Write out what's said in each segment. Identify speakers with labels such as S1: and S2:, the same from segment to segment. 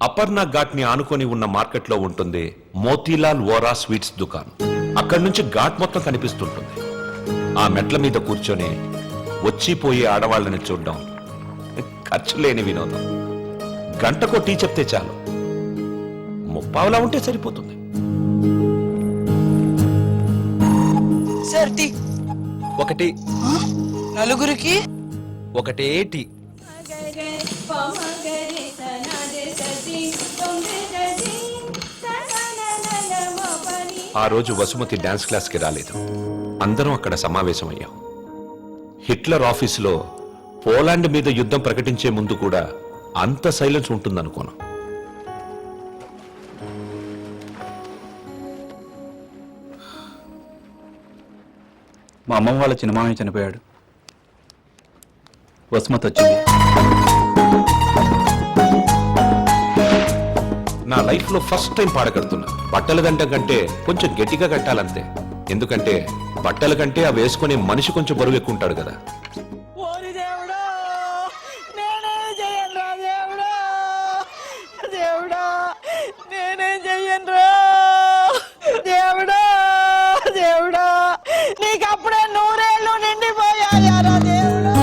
S1: అపర్ణ ఘాట్ ని ఆనుకొని ఉన్న మార్కెట్ లో ఉంటుంది మోతీలాల్ వోరా స్వీట్స్ దుకాణం. అక్కడి నుంచి ఘాట్ మొత్తం కనిపిస్తుంటుంది. ఆ మెట్ల మీద కూర్చొని వచ్చిపోయే ఆడవాళ్ళని చూడడం ఖర్చు లేని వినోదం. గంటకో టీ చెప్తే చాలు, ముప్పావలా ఉంటే సరిపోతుంది.
S2: సార్ టీ
S3: ఒకటి,
S2: నలుగురికి
S3: ఒకటే టీ.
S1: ఆ రోజు వసుమతి డాన్స్ క్లాస్ కి రాలేదు. అందరం అక్కడ సమావేశమయ్యాం. హిట్లర్ ఆఫీసులో పోలాండ్ మీద యుద్ధం ప్రకటించే ముందు కూడా అంత సైలెన్స్ ఉంటుందనుకోను.
S4: మా అమ్మమ్మ వాళ్ళ చిన్నమామయ్య చనిపోయాడు. వసుమతి వచ్చింది.
S1: నా లైఫ్ లో ఫస్ట్ టైం పాడ కడుతున్నా. బట్టల దండం కంటే కొంచెం గట్టిగా కట్టాలంతే. ఎందుకంటే బట్టల కంటే అవి వేసుకునే మనిషి కొంచెం బరువు ఎక్కువ ఉంటాడు కదా.
S2: నీకు అప్పుడే 100 ఏళ్ళు నిండిపోయాయారా దేవుడా.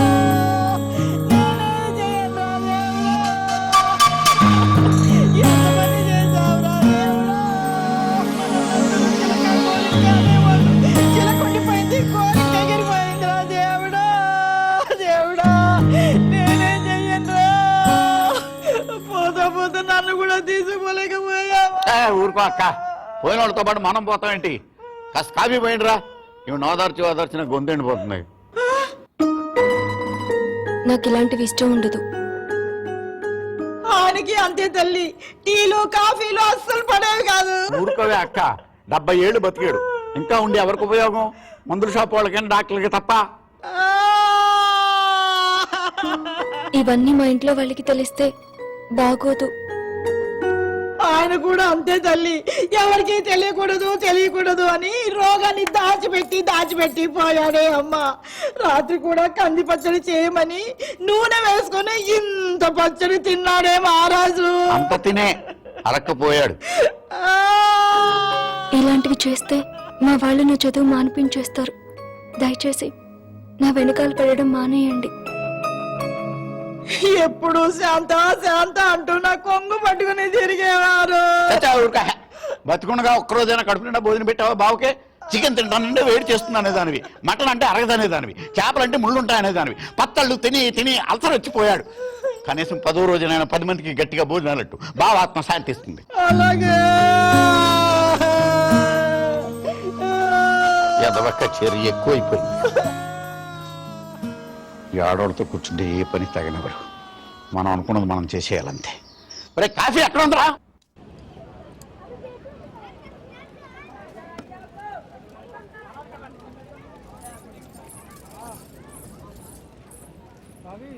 S2: చిలకొండిపోయింది, కోరిక ఎగిరిపోయిందిరా దేవుడా. దేవుడా నేనేం చెయ్యనురా. పోతా పోతా నన్ను కూడా తీసుకోలేకపోయా.
S5: ఊరుకో అక్క, పోయిన వాళ్ళతో పాటు మనం పోతాం ఏంటి? కాస్త కాఫీ పోయిండ్రా. ఇవి ఓదార్చిన గొంతెండిపోతుంది.
S6: నాకు ఇలాంటివి ఇష్టం ఉండదు.
S2: ఆయనకి అంతే తల్లి, టీలు కాఫీలు అస్సలు పడేవి కాదు.
S5: ఊరుకోవే అక్క, 70 ఏళ్ళు బతికాడు. ఇంకా ఉండి ఎవరికి ఉపయోగం? మందుల షాప్ వాళ్ళకైనా డాక్టర్లకి తప్ప.
S6: ఇవన్నీ మా ఇంట్లో వాళ్ళకి తెలిస్తే బాగోదు.
S2: ఆయన కూడా అంతే తల్లి, ఎవరికి తెలియకూడదు అని రోగాన్ని దాచిపెట్టి పోయాడే అమ్మ. రాత్రి కూడా కంది పచ్చడి చేయమని నూనె వేసుకుని ఇంత పచ్చడి తిన్నాడే మహారాజు.
S5: అంత తినే అరక్కపోయాడు.
S6: ఇలాంటివి చేస్తే మా వాళ్ళు నా చదువు మానిపించేస్తారు. దయచేసి నా వెనకాల పడడం మానేయండి.
S2: ఎప్పుడు శాంత అంటూ నా కొంగు పట్టుకుని తిరిగేవారు.
S5: బతుకుండగా ఒక్కరోజైనా కడుపు నిండా భోజనం పెట్టావా బావుకే? చికెన్ తింటానంటే వేడి చేస్తుంది అనేదానివి, మటన్ అంటే అరగదనేదానివి, చేపలంటే ముళ్ళుంటాయనేదానివి. పత్తళ్ళు తిని అల్సర్ వచ్చిపోయాడు. కనీసం 10వ రోజునైనా 10 మందికి గట్టిగా భోజనాలట్టు బావ ఆత్మ శాంతిస్తుంది.
S2: అలాగే
S5: ఎదవక్క చర్య ఎక్కువైపోయింది. ఈ ఆడవాళ్ళతో కూర్చుంటే ఏ పని తగినవాడు. మనం అనుకున్నది మనం చేసేయాలంతే. మరి కాఫీ ఎక్కడ ఉందిరా?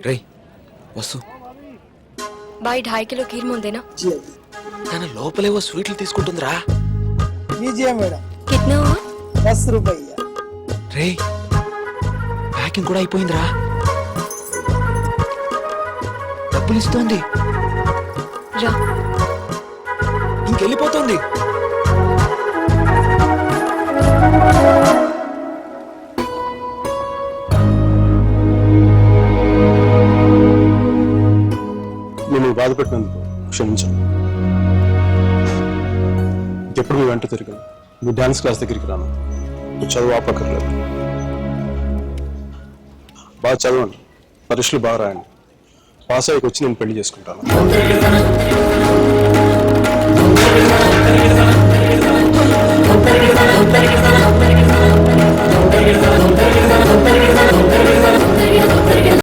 S3: రే వసు,
S6: బాయ్ 2.5 కిలో ఖీర్ ముందేనా?
S3: తన లోపలేవో స్వీట్లు తీసుకుంటుందిరా.
S6: కిట్నా
S2: 10 రూపాయలు.
S3: రే ప్యాకింగ్ కూడా అయిపోయిందిరా. డబ్బులు ఇస్తోంది,
S6: రా.
S3: ఇంకెళ్ళిపోతుంది.
S7: నేను బాధపెట్టినందుకు క్షమించను. ఎప్పుడు మీ వెంట తిరిగాను, మీ డాన్స్ క్లాస్ దగ్గరికి రాను. చదువు ఆపక్కర్లేదు. బాగా చదవండి, పరీక్షలు బాగా రాయండి. పాస్ అయ్యకి వచ్చి నేను పెళ్లి చేసుకుంటాను.